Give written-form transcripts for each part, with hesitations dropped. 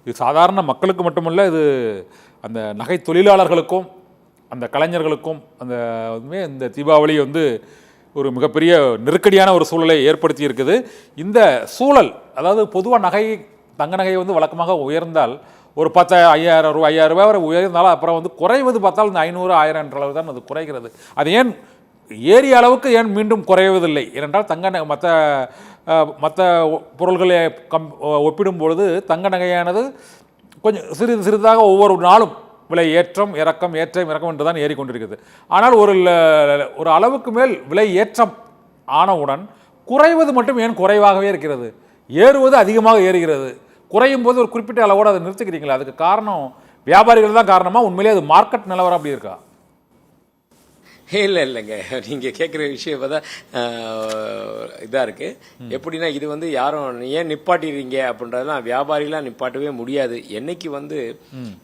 இது சாதாரண மக்களுக்கு மட்டுமல்ல, இது அந்த நகை தொழிலாளர்களுக்கும் அந்த கலைஞர்களுக்கும் அந்த இந்த தீபாவளி ஒரு மிகப்பெரிய நெருக்கடியான ஒரு சூழலை ஏற்படுத்தி இருக்குது. இந்த சூழல், அதாவது பொதுவாக தங்க நகை வழக்கமாக உயர்ந்தால் ஒரு 10,000 ரூபாய் 5,000 ரூபாய் வரை உயர்ந்தாலும் அப்புறம் குறைவது பார்த்தால் இந்த 500 1000 என்ற அளவு தான் அது குறைகிறது. அது ஏன் ஏறிய அளவுக்கு ஏன் மீண்டும் குறைவதில்லை? ஏனென்றால் மற்ற பொருள்களை ஒப்பிடும்பொழுது தங்க நகையானது கொஞ்சம் சிறிதாக ஒவ்வொரு நாளும் விலை ஏற்றம் இறக்கம் என்று தான் ஏறிக்கொண்டிருக்கிறது. ஆனால் ஒரு அளவுக்கு மேல் விலை ஏற்றம் ஆனவுடன் குறைவது மட்டும் ஏன் குறைவாகவே இருக்கிறது? ஏறுவது அதிகமாக ஏறுகிறது, குறையும் போது ஒரு குறிப்பிட்ட அளவோடு அதை நிறுத்திக்கிறீங்களா? அதுக்கு காரணம் வியாபாரிகள் தான் காரணமா, உண்மையிலே அது மார்க்கெட் நிலவரம் அப்படி இருக்கா? இல்லைங்க, நீங்கள் கேட்குற விஷயம் தான் இதாக இருக்குது. எப்படின்னா இது யாரும் ஏன் நிப்பாட்டிடுறீங்க அப்படின்றதெல்லாம் வியாபாரிலாம் நிப்பாட்டவே முடியாது. என்னைக்கு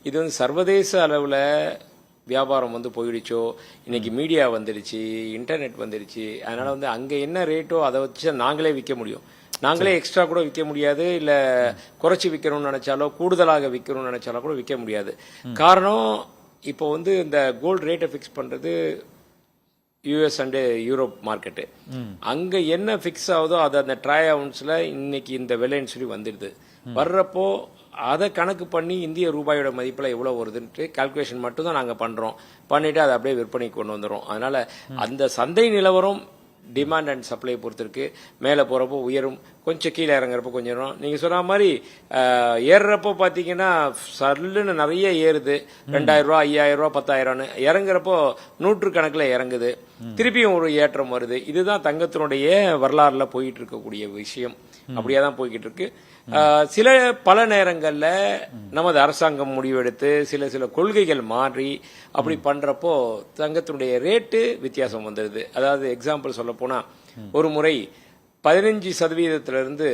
இது சர்வதேச அளவில் வியாபாரம் போயிடுச்சோ, இன்னைக்கு மீடியா வந்துடுச்சு, இன்டர்நெட் வந்துடுச்சு, அதனால் அங்கே என்ன ரேட்டோ அதை வச்சு நாங்களே விற்க முடியும். நாங்களே எக்ஸ்ட்ரா கூட விற்க முடியாது, இல்லை குறைச்சி விற்கணும்னு நினைச்சாலோ கூடுதலாக விற்கணும்னு நினைச்சாலோ கூட விற்க முடியாது. காரணம் இப்போ இந்த கோல்டு ரேட்டை ஃபிக்ஸ் பண்ணுறது யூஎஸ் அண்டு யூரோப் மார்க்கெட்டு. அங்கே என்ன ஃபிக்ஸ் ஆகுதோ அது அந்த ட்ராய் அவுன்ஸில் இன்னைக்கு இந்த விலைன்னு சொல்லி வந்துடுது. வர்றப்போ அதை கணக்கு பண்ணி இந்திய ரூபாயோட மதிப்பில் எவ்வளோ வருதுன்ட்டு கால்குலேஷன் மட்டும்தான் நாங்கள் பண்ணுறோம். பண்ணிவிட்டு அதை அப்படியே விற்பனைக்கு கொண்டு வந்துடும். அதனால் அந்த சந்தை நிலவரம் டிமாண்ட் அண்ட் சப்ளை பொறுத்திருக்கு. மேலே போகிறப்போ உயரும், கொஞ்சம் கீழே இறங்குறப்போ கொஞ்சம். நீங்கள் சொன்ன மாதிரி ஏறுறப்போ பார்த்தீங்கன்னா சல்லுன்னு நிறைய ஏறுது, 2,000 ரூபா 5,000 ரூபா 10,000ன்னு இறங்குறப்போ 100 கணக்கில் இறங்குது, திருப்பியும் ஒரு ஏற்றம் வருது. இதுதான் தங்கத்தினுடைய வரலாறுல போயிட்டு இருக்கக்கூடிய விஷயம். அப்படியே தான் போய்கிட்டு இருக்கு. பல நேரங்களில் நமது அரசாங்கம் முடிவெடுத்து சில கொள்கைகள் மாறி அப்படி பண்றப்போ தங்கத்தினுடைய ரேட்டு வித்தியாசம் வந்துடுது. அதாவது எக்ஸாம்பிள் சொல்ல போனா, ஒரு முறை 15%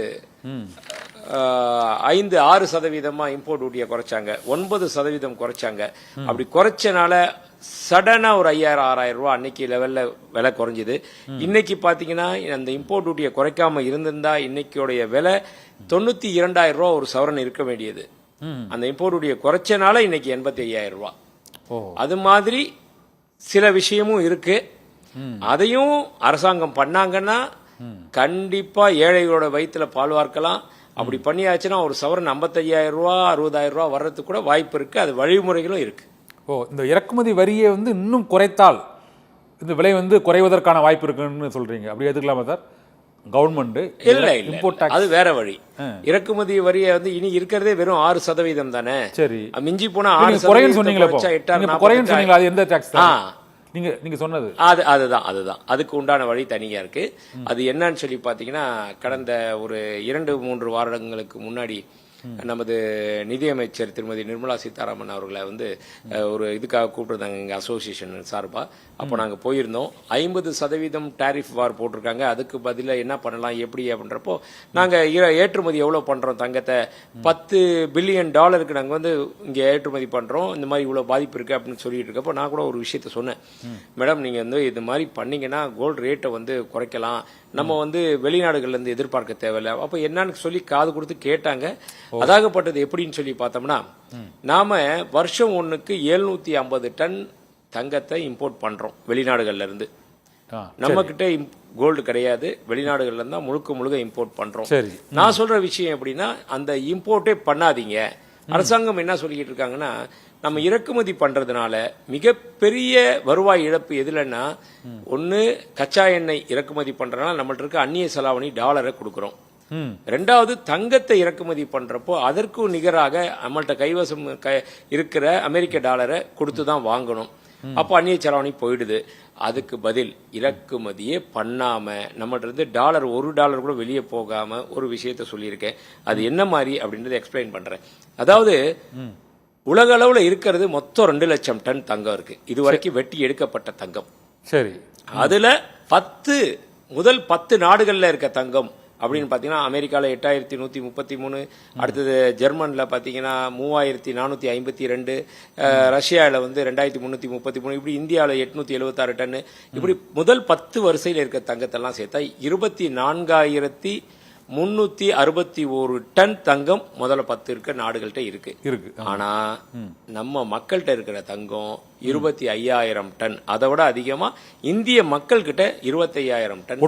5-6% இம்போர்ட் டியூட்டியை குறைச்சாங்க, 9% குறைச்சாங்க. அப்படி குறைச்சனால சடனா ஒரு 5,000-6,000 ரூபாய் அன்னைக்கு லெவல்ல விலை குறைஞ்சுது. இன்னைக்கு பாத்தீங்கன்னா அந்த இம்போர்ட் டியூட்டியை குறைக்காம இருந்திருந்தா இன்னைக்குடைய விலை 92,000 ரூபாய் ஒரு சவரன் இருக்க வேண்டியது. அந்த இம்போர்ட் டியூட்டியை குறைச்சனால இன்னைக்கு 85,000 ரூபாய். அது மாதிரி சில விஷயமும் இருக்கு. அதையும் அரசாங்கம் பண்ணாங்கன்னா கண்டிப்பா ஏழைகளோட வயிற்றுல பால் வார்க்கலாம். அப்படி பண்ணியாச்சுன்னா ஒரு சவரன் 55,000 ரூபாய் 60,000 ரூபாய் வர்றதுக்கு கூட வாய்ப்பு இருக்கு. அது வழிமுறைகளும் இருக்கு. இந்த இறக்குமதி வரியை இன்னும் குறைத்தால் இந்த விலை குறைவதற்கான வாய்ப்பு இருக்குன்னு சொல்றீங்க. அப்படி எடுத்துக்கலாமா சார்? கவர்மெண்ட் இல்ல அது வேற வழி. இறக்குமதி வரியை இனி இருக்கிறதே வெறும் 6% தானே. சரி, மிஞ்சி போனா 6% சொன்னீங்களா? அது எந்த டாக்ஸ்? நீங்க சொன்னது அதுதான் அதுக்கு உண்டான வழி தனியா இருக்கு. அது என்னன்னு சொல்லி பாத்தீங்கன்னா, கடந்த ஒரு 2-3 வாரங்களுக்கு முன்னாடி நமது நிதியமைச்சர் திருமதி நிர்மலா சீதாராமன் அவர்களை ஒரு இதுக்காக கூப்பிட்டுருந்தாங்க எங்க அசோசியேஷன் சார்பா. அப்போ நாங்க போயிருந்தோம். 50% டாரிஃப் வார் போட்டிருக்காங்க. அதுக்கு பதிலா என்ன பண்ணலாம் எப்படி அப்படின்றப்போ நாங்க ஏற்றுமதி எவ்வளவு பண்றோம் தங்கத்தை, $10 பில்லியன் நாங்க இங்க ஏற்றுமதி பண்றோம், இந்த மாதிரி இவ்வளவு பாதிப்பு இருக்கு அப்படின்னு சொல்லிட்டு இருக்கப்போ நான் கூட ஒரு விஷயத்த சொன்னேன். மேடம், நீங்க இது மாதிரி பண்ணீங்கன்னா கோல்டு ரேட்டை குறைக்கலாம், நம்ம வெளிநாடுகள்ல இருந்து எதிர்பார்க்க தேவையில்லை. அப்ப என்னன்னு சொல்லி காது கொடுத்து கேட்டாங்க. அதாகப்பட்டது எப்படின்னு சொல்லி பார்த்தோம்னா, நாம வருஷம் ஒண்ணுக்கு 750 டன் தங்கத்தை இம்போர்ட் பண்றோம் வெளிநாடுகள்ல இருந்து. நம்ம கிட்ட கோல்டு கிடையாது, வெளிநாடுகள்ல இருந்தா முழுக்க இம்போர்ட் பண்றோம். நான் சொல்ற விஷயம் எப்படின்னா, அந்த இம்போர்ட்டே பண்ணாதீங்க. அரசாங்கம் என்ன சொல்லிட்டு இருக்காங்கன்னா, நம்ம இறக்குமதி பண்றதுனால மிகப்பெரிய வருவாய் இழப்பு எதுலன்னா, ஒன்னு கச்சா எண்ணெய் இறக்குமதி பண்றதுனால நம்மள்ட்ட இருக்க அந்நிய செலாவணி டாலரை கொடுக்கறோம். ரெண்டாவது, தங்கத்தை இறக்குமதி பண்றப்போ அதற்கு நிகராக நம்மள்ட்ட கைவசம் இருக்கிற அமெரிக்க டாலரை கொடுத்துதான் வாங்கணும். அப்போ அந்நிய செலாவணி போயிடுது. அதுக்கு பதில் இறக்குமதியே பண்ணாம நம்மகிட்ட இருந்து $1 கூட வெளியே போகாம ஒரு விஷயத்த சொல்லியிருக்கேன். அது என்ன மாதிரி அப்படின்றத எக்ஸ்பிளைன் பண்றேன். அதாவது உலக அளவுல இருக்கிறது மொத்தம் 2 லட்சம் டன் தங்கம் இருக்கு. இதுவரைக்கும் வெட்டி எடுக்கப்பட்ட தங்கம். சரி, அதுல முதல் 10 நாடுகள்ல இருக்க தங்கம் அப்படின்னு பாத்தீங்கன்னா, அமெரிக்கால 8,133, அடுத்தது ஜெர்மன்ல பாத்தீங்கன்னா 3,452, ரஷ்யால 2,333, இப்படி இந்தியாவில 876 டன். இப்படி முதல் 10 வரிசையில் இருக்க தங்கத்தெல்லாம் சேர்த்தா 24,000 361 டன் தங்கம் முதல்ல 10 இருக்க நாடுகள்கிட்ட இருக்கு. ஆனா நம்ம மக்கள்கிட்ட இருக்கிற தங்கம் 25,000 டன். அதை விட அதிகமா இந்திய மக்கள் கிட்ட 25,000 டன்